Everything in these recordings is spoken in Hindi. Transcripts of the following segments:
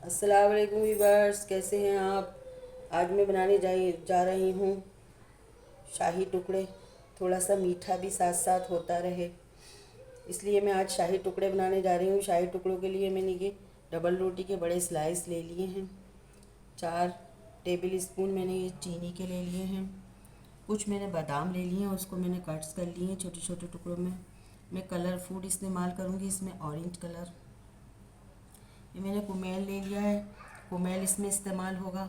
अस्सलाम वालेकुम वीवर्स, कैसे हैं आप। आज मैं बनाने जा रही हूँ शाही टुकड़े। थोड़ा सा मीठा भी साथ साथ होता रहे, इसलिए मैं आज शाही टुकड़े बनाने जा रही हूँ। शाही टुकड़ों के लिए मैंने ये डबल रोटी के बड़े स्लाइस ले लिए हैं। 4 टेबल स्पून मैंने ये चीनी के ले लिए हैं। कुछ मैंने बादाम ले लिए हैं, उसको मैंने कट्स कर लिए हैं छोटे छोटे टुकड़ों में। मैं कलर फूड इस्तेमाल करूँगी, इसमें ऑरेंज कलर। ये मैंने कुमेल ले लिया है, कुमेल इसमें इस्तेमाल होगा।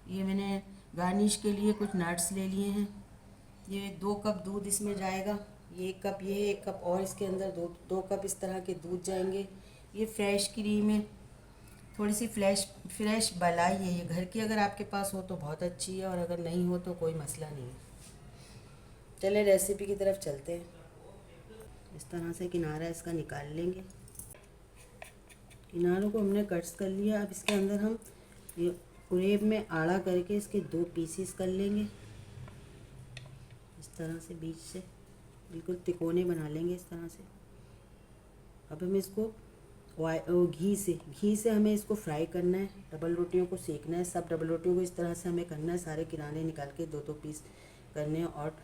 ये मैंने गार्निश के लिए कुछ नट्स ले लिए हैं। ये 2 कप दूध इसमें जाएगा। ये 1 कप ये है, 1 कप और इसके अंदर 2 कप इस तरह के दूध जाएंगे। ये फ्रेश क्रीम है, थोड़ी सी फ्रेश मलाई है। ये घर की अगर आपके पास हो तो बहुत अच्छी है, और अगर नहीं हो तो कोई मसला नहीं है। चले रेसिपी की तरफ चलते हैं। इस तरह से किनारा इसका निकाल लेंगे। किनारों को हमने कट्स कर लिया। अब इसके अंदर हम ये उरेब में आड़ा करके इसके 2 पीसेस कर लेंगे। इस तरह से बीच से बिल्कुल तिकोने बना लेंगे इस तरह से। अब हमें इसको घी से हमें इसको फ्राई करना है। डबल रोटियों को सेकना है। सब डबल रोटियों को इस तरह से हमें करना है। सारे किनारे निकाल के 2 पीस करने हैं, और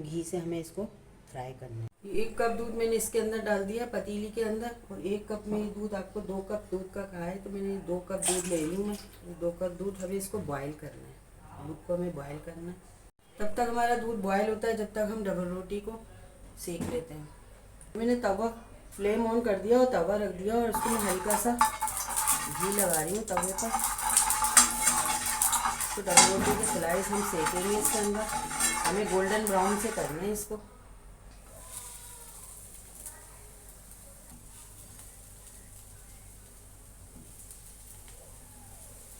घी से हमें इसको फ्राई करना है। 1 कप दूध मैंने इसके अंदर डाल दिया पतीली के अंदर, और 1 कप में दूध, आपको 2 कप दूध का कहा है तो मैंने 2 कप दूध ले लूँ मैं। 2 कप दूध, हमें इसको बॉयल करना है। दूध को हमें बॉयल करना है। तब तक हमारा दूध बॉयल होता है, जब तक हम डबल रोटी को सेक लेते हैं। मैंने तवा फ्लेम ऑन कर दिया और तवा रख दिया, और उसको मैं हल्का सा घी लगा रही हूँ तवे पर। तो डबल रोटी के स्लाइस हम सेकेंगे इसके अंदर। हमें गोल्डन ब्राउन से करना है इसको।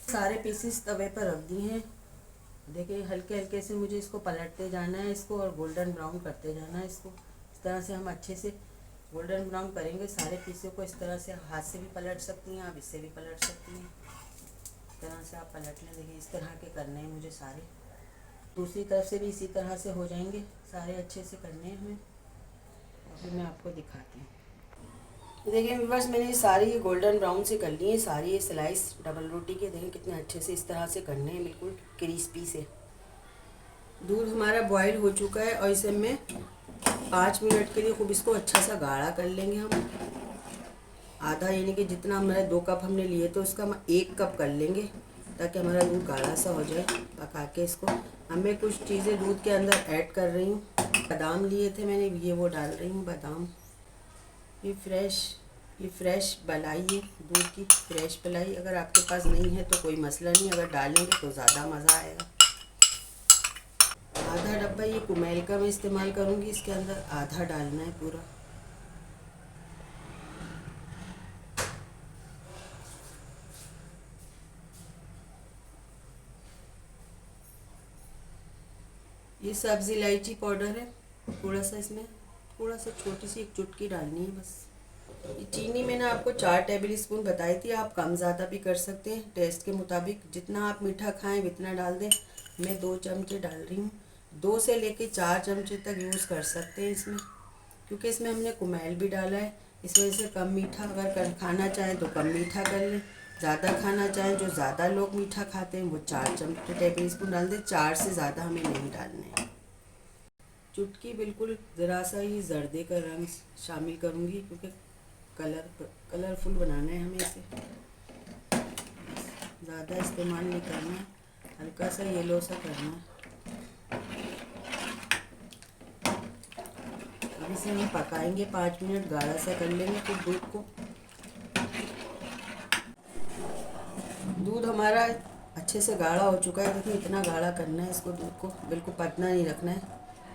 सारे पीसेस तवे पर रख दिए हैं। देखिए हल्के हल्के से मुझे इसको पलटते जाना है इसको, और गोल्डन ब्राउन करते जाना है इसको। इस तरह से हम अच्छे से गोल्डन ब्राउन करेंगे सारे पीसों को। इस तरह से हाथ से भी पलट सकती हैं आप, इससे भी पलट सकती हैं। इस तरह से आप पलट लें। देखिए इस तरह के करने हैं मुझे सारे। दूसरी तरफ से भी इसी तरह से हो जाएंगे। सारे अच्छे से करने हैं हमें। अभी मैं आपको दिखाती हूँ। देखिए बस मैंने सारी ये गोल्डन ब्राउन से कर लिए सारी ये स्लाइस डबल रोटी के। देखें कितने अच्छे से इस तरह से करने हैं, बिल्कुल क्रिस्पी से। दूध हमारा बॉईल हो चुका है, और इसे में 5 मिनट के लिए खूब इसको अच्छा सा गाढ़ा कर लेंगे हम। आधा, यानी कि जितना हमारे 2 कप हमने लिए तो उसका हम 1 कप कर लेंगे, ताकि हमारा दूध गाढ़ा सा हो जाए। पका के इसको हमें कुछ चीज़ें दूध के अंदर ऐड कर रही हूँ। बादाम लिए थे मैंने, ये वो डाल रही हूँ बादाम। ये फ्रेश मलाई है, दूध की फ्रेश मलाई। अगर आपके पास नहीं है तो कोई मसला नहीं, अगर डालेंगे तो ज़्यादा मज़ा आएगा। आधा डब्बा ये कुमेल का मैं इस्तेमाल करूँगी, इसके अंदर आधा डालना है पूरा। ये सब्ज़ इलायची पाउडर है, थोड़ा सा इसमें, थोड़ा सा छोटी सी 1 चुटकी डालनी है बस। ये चीनी मैंने आपको 4 टेबल स्पून बताई थी, आप कम ज़्यादा भी कर सकते हैं टेस्ट के मुताबिक। जितना आप मीठा खाएं उतना डाल दें। मैं 2 चमचे डाल रही हूँ। 2 से लेके 4 चमचे तक यूज़ कर सकते हैं इसमें, क्योंकि इसमें हमने कुमेल भी डाला है। इस वजह से कम मीठा अगर खाना चाहें तो कम मीठा कर लें। ज़्यादा खाना चाहें, जो ज़्यादा लोग मीठा खाते हैं, वो 4 टेबल स्पून डाल दें। 4 से ज़्यादा हमें नहीं डालने हैं। चुटकी बिल्कुल ज़रा सा ही जर्दे का रंग शामिल करूँगी, क्योंकि कलरफुल बनाना है हमें इसे। ज़्यादा इस्तेमाल नहीं करना है, हल्का सा येलो सा करना है। अब इसे हम पकाएंगे 5 मिनट, गाढ़ा सा कर लेंगे फिर दूध को। दूध हमारा अच्छे से गाढ़ा हो चुका है। देखिए इतना गाढ़ा करना है इसको, दूध को बिल्कुल पतला नहीं रखना है,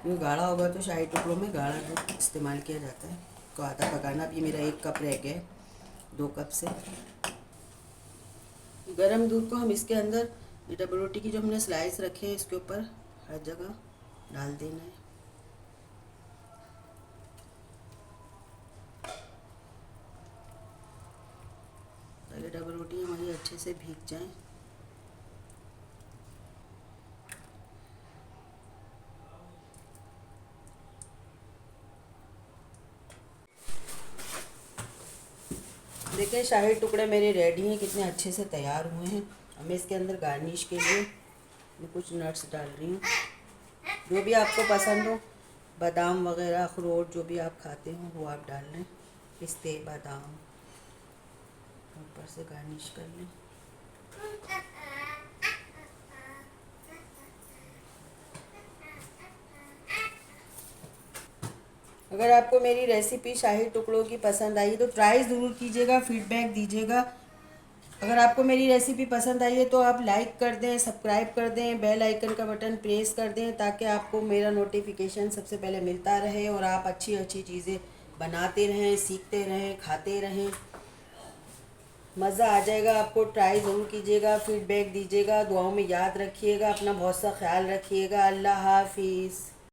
क्योंकि गाढ़ा होगा तो शाही टुकड़ों में गाढ़ा दूध इस्तेमाल किया जाता है। तो आधा पकाना। अब ये मेरा 1 कप रह गया है 2 कप से। गरम दूध को हम इसके अंदर, ये डबल रोटी की जो हमने स्लाइस रखे हैं इसके ऊपर हर जगह डाल देना है। ताकि डबल रोटी हमारी अच्छे से भीग जाए। देखिए शाही टुकड़े मेरे रेडी हैं, कितने अच्छे से तैयार हुए हैं। अब मैं इसके अंदर गार्निश के लिए मैं कुछ नट्स डाल रही हूँ, जो भी आपको पसंद हो, बादाम वगैरह, अखरोट, जो भी आप खाते हो वो आप डाल लें, पिस्ते, बादाम, ऊपर से गार्निश कर लें। अगर आपको मेरी रेसिपी शाही टुकड़ों की पसंद आई तो ट्राई ज़रूर कीजिएगा, फीडबैक दीजिएगा। अगर आपको मेरी रेसिपी पसंद आई है तो आप लाइक कर दें, सब्सक्राइब कर दें, बेल आइकन का बटन प्रेस कर दें, ताकि आपको मेरा नोटिफिकेशन सबसे पहले मिलता रहे और आप अच्छी अच्छी चीज़ें बनाते रहें, सीखते रहें, खाते रहें। मज़ा आ जाएगा आपको। ट्राई ज़रूर कीजिएगा, फीडबैक दीजिएगा, दुआओं में याद रखिएगा, अपना बहुत सा ख्याल रखिएगा। अल्लाह हाफिज़।